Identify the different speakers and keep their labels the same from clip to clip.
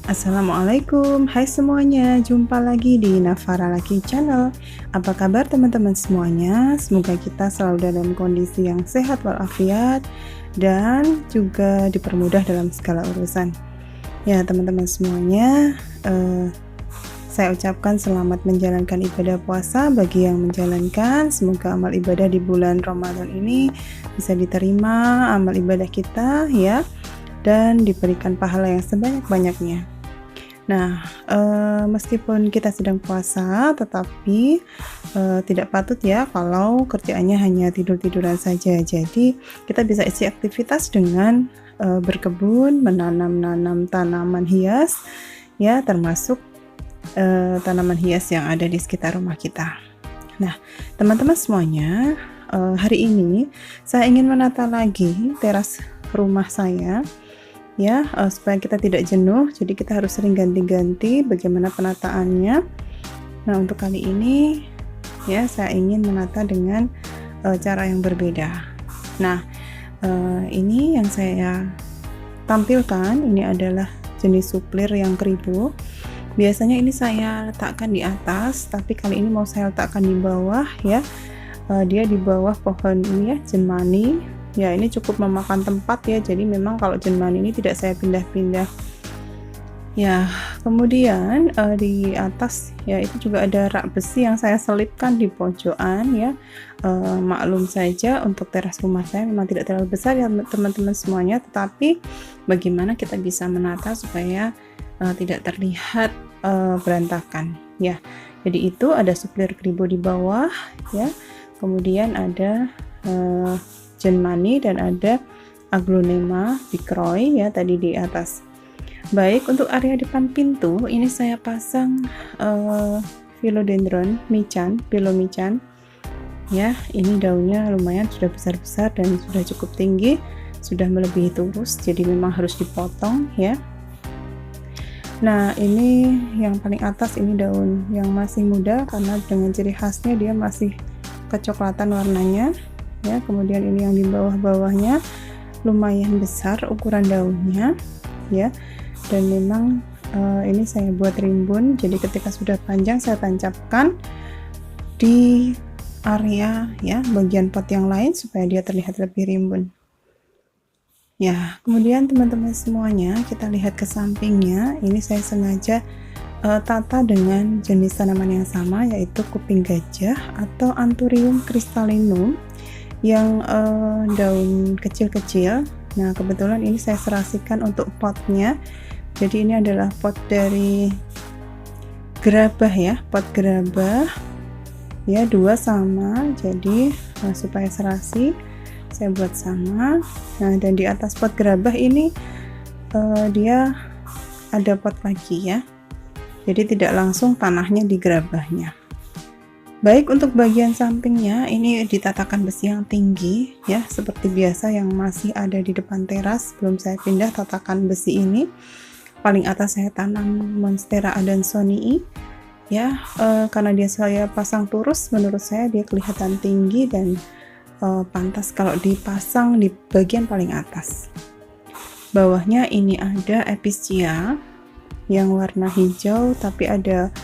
Speaker 1: Assalamualaikum, hai semuanya, jumpa lagi di Nafara Laki Channel. Apa kabar teman-teman semuanya? Semoga kita selalu dalam kondisi yang sehat walafiat dan juga dipermudah dalam segala urusan. Ya teman-teman semuanya, saya ucapkan selamat menjalankan ibadah puasa bagi yang menjalankan. Semoga amal ibadah di bulan Ramadan ini bisa diterima, amal ibadah kita ya, dan diberikan pahala yang sebanyak-banyaknya. Nah, meskipun kita sedang puasa, tetapi tidak patut ya kalau kerjaannya hanya tidur-tiduran saja. Jadi kita bisa isi aktivitas dengan berkebun, menanam tanaman hias, ya termasuk tanaman hias yang ada di sekitar rumah kita. Nah, teman-teman semuanya, hari ini saya ingin menata lagi teras rumah saya. Ya, supaya kita tidak jenuh, jadi kita harus sering ganti-ganti bagaimana penataannya. Nah, untuk kali ini ya saya ingin menata dengan cara yang berbeda. Nah, ini yang saya tampilkan, ini adalah jenis suplir yang keribu. Biasanya ini saya letakkan di atas, tapi kali ini mau saya letakkan di bawah ya. Dia di bawah pohon ini ya, jenmani. Ya, ini cukup memakan tempat ya, jadi memang kalau jenmani ini tidak saya pindah-pindah. Ya, kemudian di atas ya itu juga ada rak besi yang saya selipkan di pojokan ya. Maklum saja untuk teras rumah saya memang tidak terlalu besar ya teman-teman semuanya, tetapi bagaimana kita bisa menata supaya tidak terlihat berantakan ya. Jadi itu ada suplir keribu di bawah ya, kemudian ada jenmani dan ada aglonema bikroy ya tadi di atas. Baik, untuk area depan pintu ini saya pasang philodendron michan, philomichan ya. Ini daunnya lumayan sudah besar-besar dan sudah cukup tinggi, sudah melebihi turus, jadi memang harus dipotong ya. Nah, ini yang paling atas ini daun yang masih muda karena dengan ciri khasnya dia masih kecoklatan warnanya ya. Kemudian ini yang di bawah-bawahnya lumayan besar ukuran daunnya ya, dan memang ini saya buat rimbun, jadi ketika sudah panjang saya tancapkan di area ya bagian pot yang lain supaya dia terlihat lebih rimbun ya. Kemudian teman-teman semuanya kita lihat ke sampingnya, ini saya sengaja tata dengan jenis tanaman yang sama, yaitu kuping gajah atau Anthurium crystallinum yang daun kecil-kecil. Nah, kebetulan ini saya serasikan untuk potnya. Jadi ini adalah pot dari gerabah ya, pot gerabah ya, 2 sama. Jadi supaya serasi saya buat sama. Nah, dan di atas pot gerabah ini dia ada pot lagi ya. Jadi tidak langsung tanahnya di gerabahnya. Baik, untuk bagian sampingnya ini ditatakan besi yang tinggi ya, seperti biasa yang masih ada di depan teras. Belum saya pindah tatakan besi ini. Paling atas saya tanam Monstera adansonii ya, karena dia saya pasang turus, menurut saya dia kelihatan tinggi dan pantas kalau dipasang di bagian paling atas. Bawahnya ini ada Epicea yang warna hijau tapi ada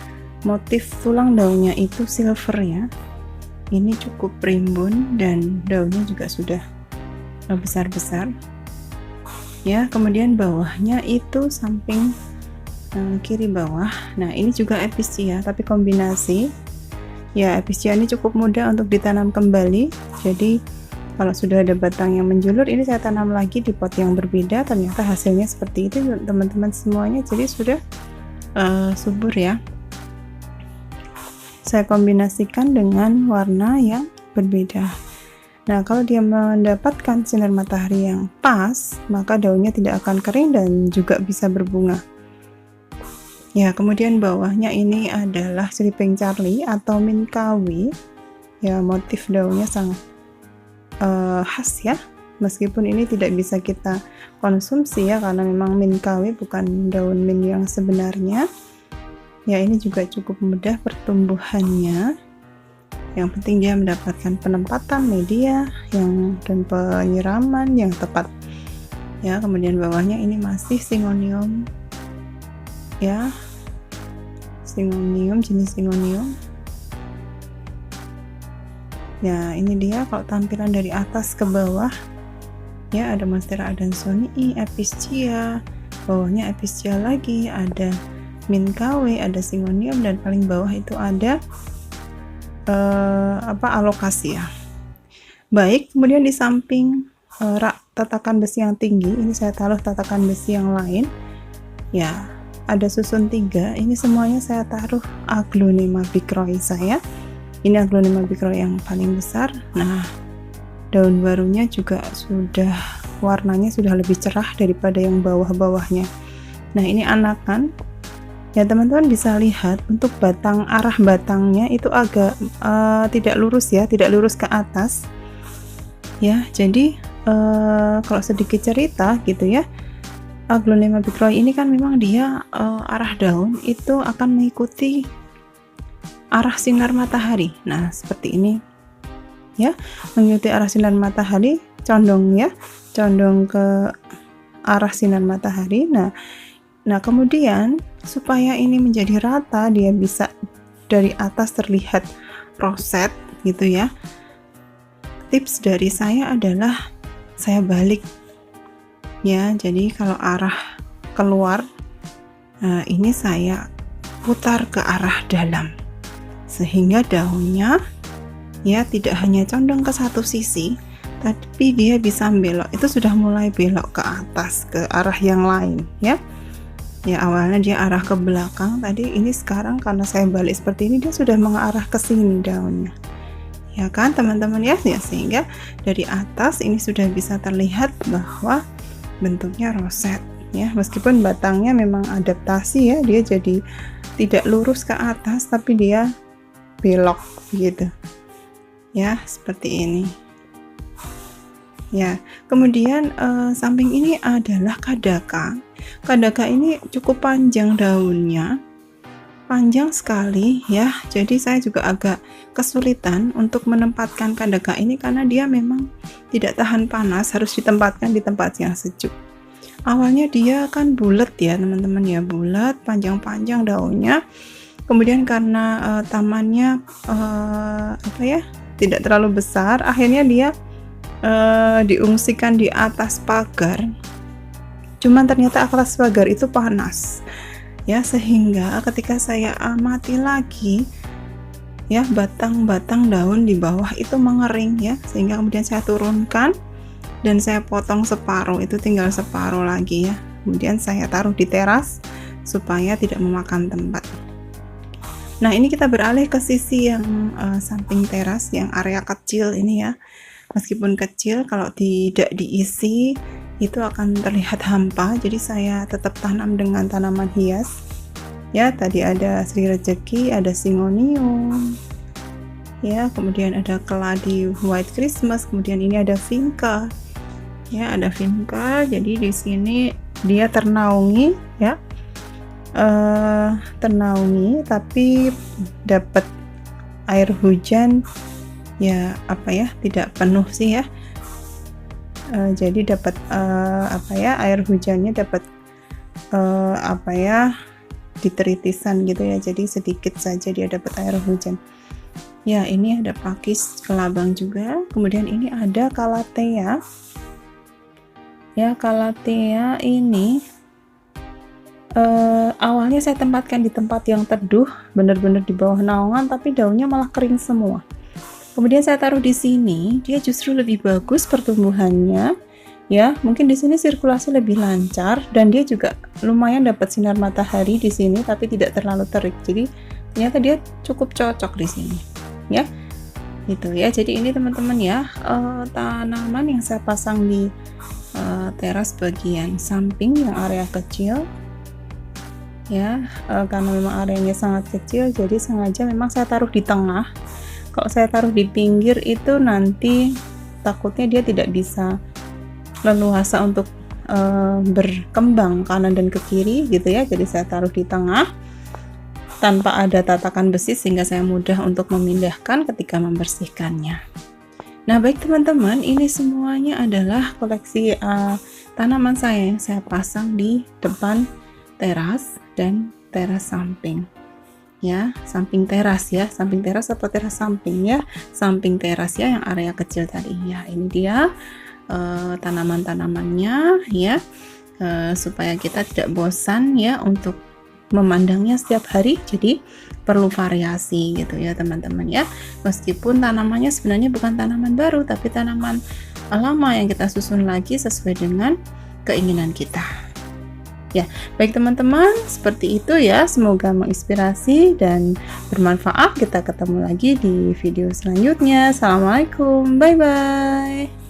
Speaker 1: motif tulang daunnya itu silver ya. Ini cukup rimbun dan daunnya juga sudah besar-besar ya. Kemudian bawahnya itu samping kiri bawah. Nah, ini juga Epicea tapi kombinasi ya. Epicea ini cukup mudah untuk ditanam kembali, jadi kalau sudah ada batang yang menjulur ini saya tanam lagi di pot yang berbeda. Ternyata hasilnya seperti itu teman-teman semuanya, jadi sudah subur ya. Saya kombinasikan dengan warna yang berbeda. Nah, kalau dia mendapatkan sinar matahari yang pas, maka daunnya tidak akan kering dan juga bisa berbunga. Ya, kemudian bawahnya ini adalah Sleeping Charlie atau Minkawi. Ya, motif daunnya sangat khas ya. Meskipun ini tidak bisa kita konsumsi ya, karena memang Minkawi bukan daun mint yang sebenarnya. Ya, ini juga cukup mudah pertumbuhannya. Yang penting dia mendapatkan penempatan media dan penyiraman yang tepat. Ya, kemudian bawahnya ini masih Syngonium ya, Syngonium, jenis Syngonium. Ya, ini dia kalau tampilan dari atas ke bawah. Ya, ada Monstera adansonii, Epischia, bawahnya Epischia lagi, ada Minkawe, ada Syngonium, dan paling bawah itu ada Alocasia. Baik, kemudian di samping rak tatakan besi yang tinggi, ini saya taruh tatakan besi yang lain. Ya, ada susun 3. Ini semuanya saya taruh Aglonema bicroi saya. Ini Aglonema bicroi yang paling besar. Nah, daun barunya juga sudah warnanya sudah lebih cerah daripada yang bawah-bawahnya. Nah, ini anakan. Ya, teman-teman bisa lihat untuk batang, arah batangnya itu agak tidak lurus ya, tidak lurus ke atas. Ya, jadi kalau sedikit cerita gitu ya, Aglonema bicroi ini kan memang dia arah daun itu akan mengikuti arah sinar matahari. Nah, seperti ini ya, mengikuti arah sinar matahari, condong ke arah sinar matahari. Nah, kemudian supaya ini menjadi rata, dia bisa dari atas terlihat roset gitu ya. Tips dari saya adalah saya balik ya, jadi kalau arah keluar, ini saya putar ke arah dalam sehingga daunnya ya tidak hanya condong ke satu sisi, tapi dia bisa belok. Itu sudah mulai belok ke atas ke arah yang lain ya. Ya, awalnya dia arah ke belakang tadi, ini sekarang karena saya balik seperti ini dia sudah mengarah ke sini daunnya. Ya kan teman-teman ya, sehingga dari atas ini sudah bisa terlihat bahwa bentuknya roset ya, meskipun batangnya memang adaptasi ya, dia jadi tidak lurus ke atas tapi dia belok gitu ya, seperti ini ya. Kemudian samping ini adalah Kadaka. Kadaka ini cukup panjang daunnya, panjang sekali ya, jadi saya juga agak kesulitan untuk menempatkan Kadaka ini karena dia memang tidak tahan panas, harus ditempatkan di tempat yang sejuk. Awalnya dia kan bulat ya teman-teman ya, bulat, panjang-panjang daunnya. Kemudian karena tamannya tidak terlalu besar, akhirnya dia diungsikan di atas pagar. Cuman ternyata atas pagar itu panas ya, sehingga ketika saya amati lagi ya, batang-batang daun di bawah itu mengering ya, sehingga kemudian saya turunkan dan saya potong separuh, itu tinggal separuh lagi ya. Kemudian saya taruh di teras supaya tidak memakan tempat. Nah, ini kita beralih ke sisi yang samping teras, yang area kecil ini ya. Meskipun kecil, kalau tidak diisi itu akan terlihat hampa, jadi saya tetap tanam dengan tanaman hias ya. Tadi ada Sri Rejeki, ada Syngonium ya, kemudian ada keladi White Christmas, kemudian ini ada Vinca ya, ada Vinca. Jadi di sini dia ternaungi ya, ternaungi tapi dapat air hujan ya, tidak penuh sih ya. Jadi dapat air hujannya dapat ditritisan gitu ya, jadi sedikit saja dia dapat air hujan ya. Ini ada pakis kelabang juga. Kemudian ini ada Calathea ya. Calathea ini awalnya saya tempatkan di tempat yang teduh, benar-benar di bawah naungan, tapi daunnya malah kering semua. Kemudian saya taruh di sini, dia justru lebih bagus pertumbuhannya ya. Mungkin di sini sirkulasi lebih lancar dan dia juga lumayan dapat sinar matahari di sini, tapi tidak terlalu terik. Jadi ternyata dia cukup cocok di sini ya. Gitu ya. Jadi ini teman-teman ya, tanaman yang saya pasang di teras bagian samping yang area kecil ya, karena memang areanya sangat kecil, jadi sengaja memang saya taruh di tengah. Kalau saya taruh di pinggir itu nanti takutnya dia tidak bisa leluasa untuk berkembang kanan dan ke kiri gitu ya. Jadi saya taruh di tengah tanpa ada tatakan besi sehingga saya mudah untuk memindahkan ketika membersihkannya. Nah, baik teman-teman, ini semuanya adalah koleksi tanaman saya yang saya pasang di depan teras dan teras samping. Ya, samping teras ya, samping teras atau teras samping ya, samping teras ya, yang area kecil tadi ya. Ini dia tanaman-tanamannya ya, supaya kita tidak bosan ya untuk memandangnya setiap hari. Jadi perlu variasi gitu ya teman-teman ya, meskipun tanamannya sebenarnya bukan tanaman baru tapi tanaman lama yang kita susun lagi sesuai dengan keinginan kita. Ya, baik teman-teman, seperti itu ya. Semoga menginspirasi dan bermanfaat. Kita ketemu lagi di video selanjutnya. Assalamualaikum, bye-bye.